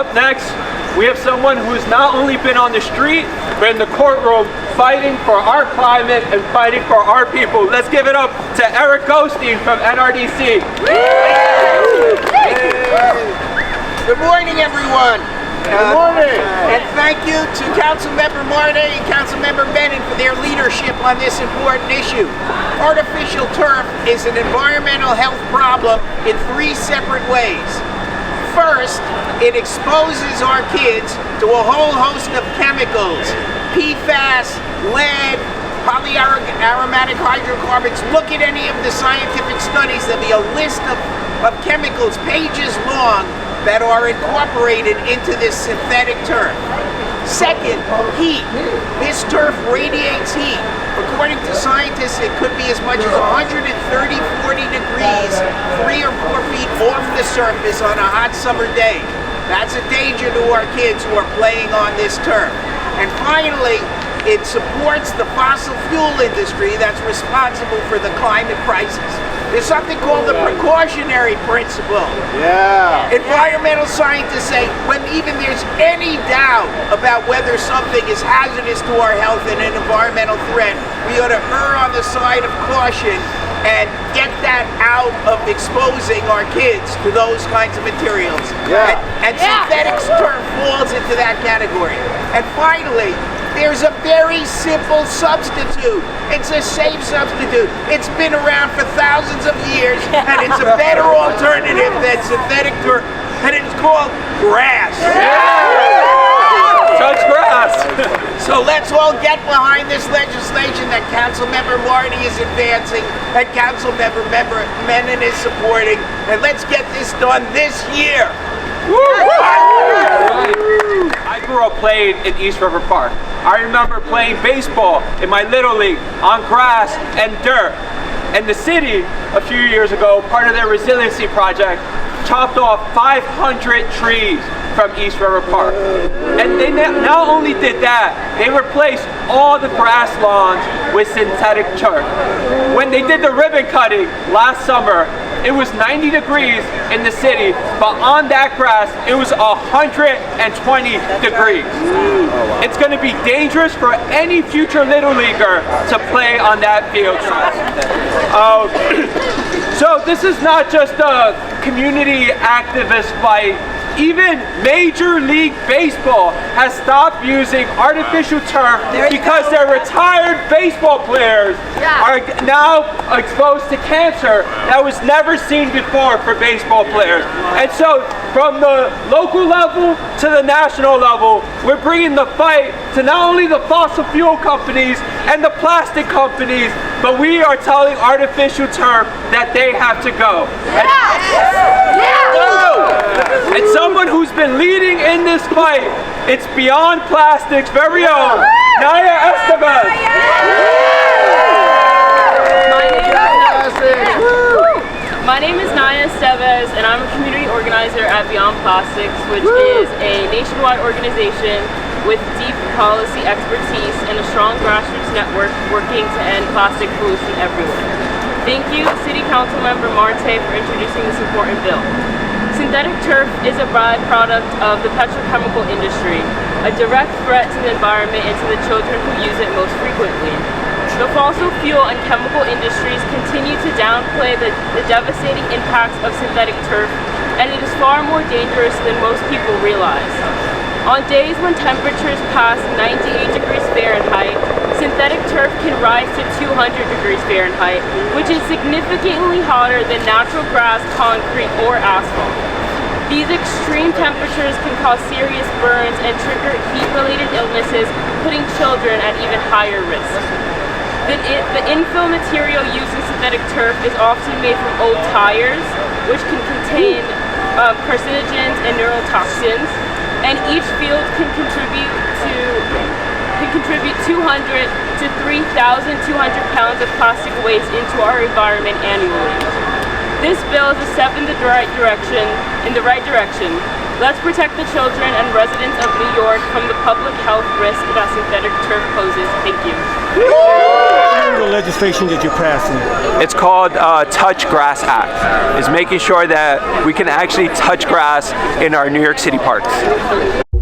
Up next, we have someone who's not only been on the street, but in the courtroom fighting for our climate and fighting for our people. Let's give it up to Eric Goldstein from NRDC. Good morning, everyone. Good morning. And thank you to Councilmember Marte and Councilmember Bennett for their leadership on this important issue. Artificial turf is an environmental health problem in 3 separate ways. First, it exposes our kids to a whole host of chemicals, PFAS, lead, polyaromatic hydrocarbons. Look at any of the scientific studies. There'll be a list of chemicals, pages long, that are incorporated into this synthetic turf. Second, heat. This turf radiates heat. According to scientists, it could be as much as 130, 40 degrees, 3 or 4 feet off the surface on a hot summer day. That's a danger to our kids who are playing on this turf. And finally, it supports the fossil fuel industry that's responsible for the climate crisis. There's something called the precautionary principle. Yeah. Environmental scientists say when even there's any doubt about whether something is hazardous to our health and an environmental threat, we ought to err on the side of caution and get that out of exposing our kids to those kinds of materials. Yeah. And synthetic turf falls into that category. And finally, there's a very simple substitute. It's a safe substitute. It's been around for thousands of years, and it's a better alternative than synthetic turf, and it's called grass. Touch grass. So let's all get behind this legislation that Councilmember Marte is advancing, and Councilmember Menon is supporting, and let's get this done this year. I grew up playing in East River Park. I remember playing baseball in my Little League on grass and dirt. And the city, a few years ago, part of their resiliency project, chopped off 500 trees from East River Park. And they not only did that, they replaced all the grass lawns with synthetic turf. When they did the ribbon cutting last summer, it was 90 degrees in the city, but on that grass, it was 120 degrees. It's going to be dangerous for any future Little Leaguer to play on that field. So this is not just a community activist fight. Even Major League Baseball has stopped using artificial turf because their retired baseball players are now exposed to cancer that was never seen before for baseball players. And so from the local level to the national level, we're bringing the fight to not only the fossil fuel companies and the plastic companies, but we are telling artificial turf that they have to go. And someone who's been leading in this fight, it's Beyond Plastic's very own, Naya Estevez. My name is Naya Estevez, and I'm a community organizer at Beyond Plastics, which is a nationwide organization with deep policy expertise and a strong grassroots network working to end plastic pollution everywhere. Thank you, City Council Member Marte, for introducing this important bill. Synthetic turf is a byproduct of the petrochemical industry, a direct threat to the environment and to the children who use it most frequently. The fossil fuel and chemical industries continue to downplay the devastating impacts of synthetic turf, and it is far more dangerous than most people realize. On days when temperatures pass 98 degrees Fahrenheit, synthetic turf can rise to 200 degrees Fahrenheit, which is significantly hotter than natural grass, concrete, or asphalt. These extreme temperatures can cause serious burns and trigger heat-related illnesses, putting children at even higher risk. The infill material used in synthetic turf is often made from old tires, which can contain carcinogens and neurotoxins, and each field can contribute 200 to 3,200 pounds of plastic waste into our environment annually. This bill is a step in the right direction. Let's protect the children and residents of New York from the public health risk that synthetic turf poses. Thank you. What legislation did you pass? It's called Touch Grass Act. It's making sure that we can actually touch grass in our New York City parks.